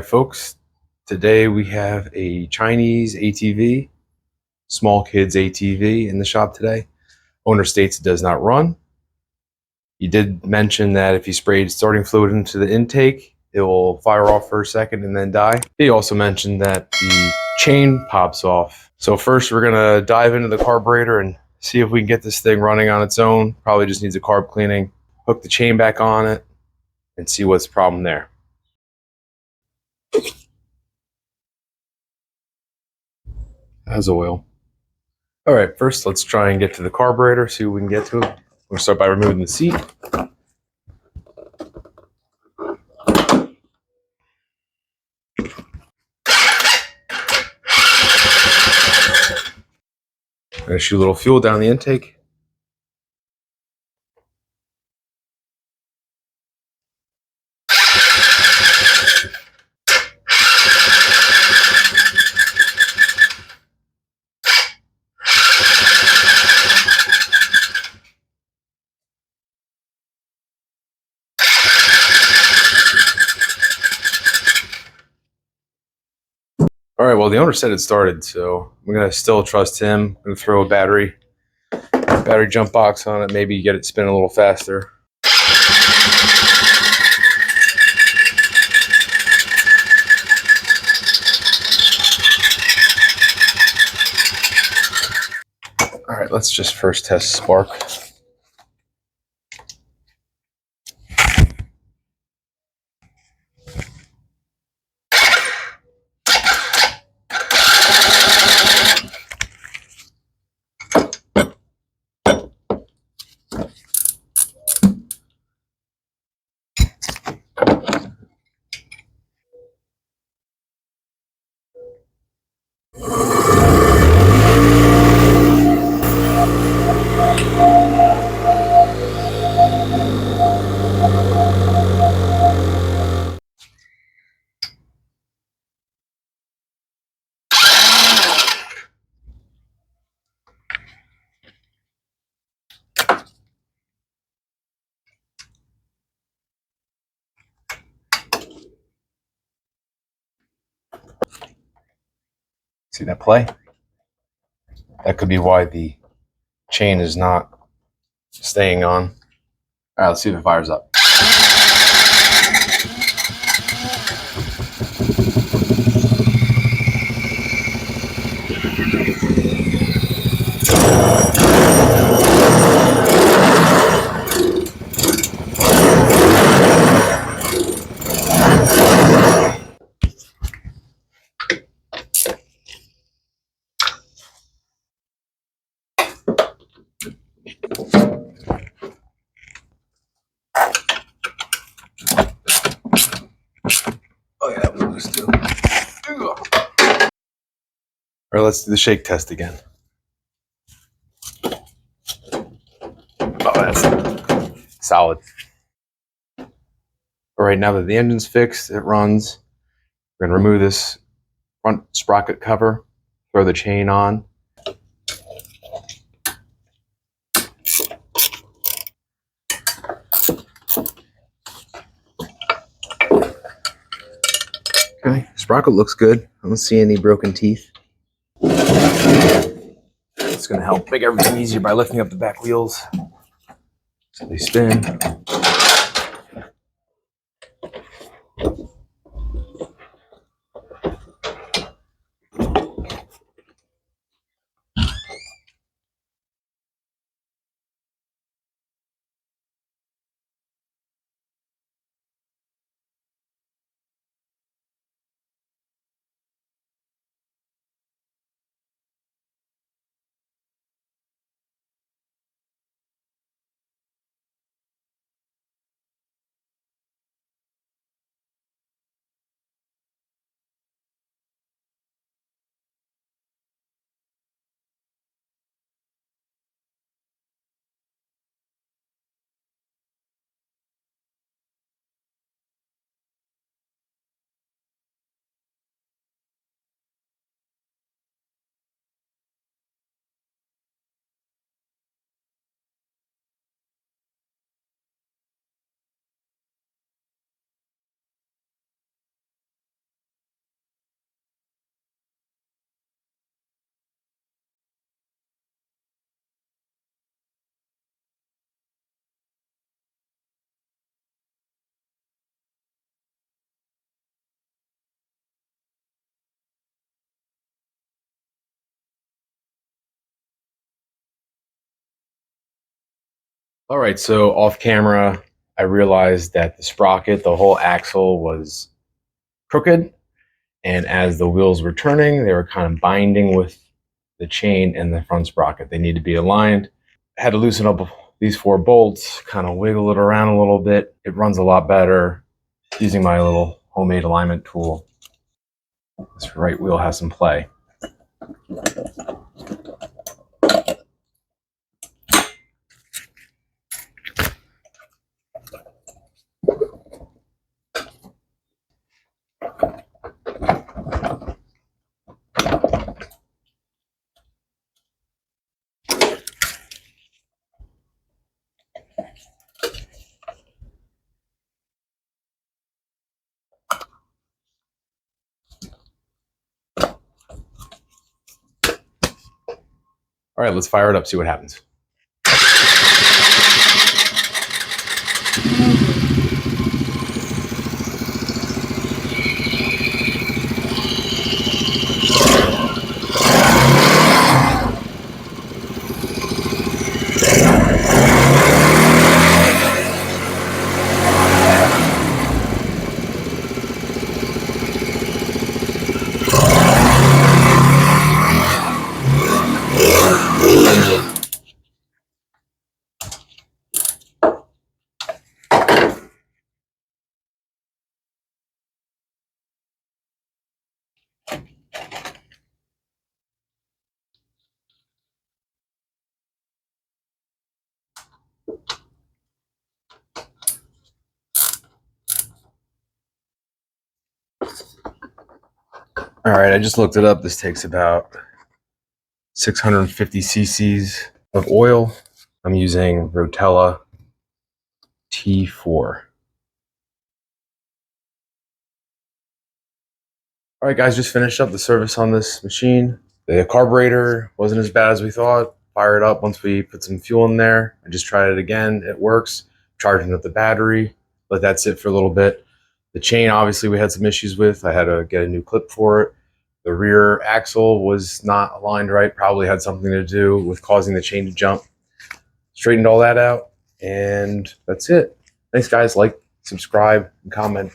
folks. Today we have a Chinese ATV, small kids ATV in the shop today. Owner states it does not run. He did mention that if he sprayed starting fluid into the intake, it will fire off for a second and then die. He also mentioned that the chain pops off. So first we're gonna dive into the carburetor and see if we can get this thing running on its own. Probably just needs a carb cleaning. Hook the chain back on it and see what's the problem there. Has oil. All right, first let's try and get to the carburetor, see what we can get to it. We'll start by removing the seat. I'm gonna shoot a little fuel down the intake. All right, well, the owner said it started, so I'm gonna still trust him. I'm gonna throw a battery jump box on it, maybe get it spinning a little faster. All right, let's just first test spark. See that play? That could be why the chain is not staying on. All right, let's see if it fires up. Oh yeah, that was loose too. All right, let's do the shake test again. Oh, that's solid. All right, now that the engine's fixed, it runs. We're gonna remove this front sprocket cover, throw the chain on. Okay, sprocket looks good. I don't see any broken teeth. It's gonna help make everything easier by lifting up the back wheels so they spin. All right, so off camera, I realized that the sprocket, the whole axle was crooked. And as the wheels were turning, they were kind of binding with the chain and the front sprocket. They need to be aligned. I had to loosen up these 4 bolts, kind of wiggle it around a little bit. It runs a lot better using my little homemade alignment tool. This right wheel has some play. All right, let's fire it up, see what happens. All right, I just looked it up. This takes about 650 cc's of oil. I'm using Rotella T4. All right, guys, just finished up the service on this machine. The carburetor wasn't as bad as we thought. Fire it up once we put some fuel in there. I just tried it again. It works. Charging up the battery. Let that sit for a little bit. The chain, obviously, we had some issues with. I had to get a new clip for it. The rear axle was not aligned right. Probably had something to do with causing the chain to jump. Straightened all that out, and that's it. Thanks, guys. Like, subscribe, and comment.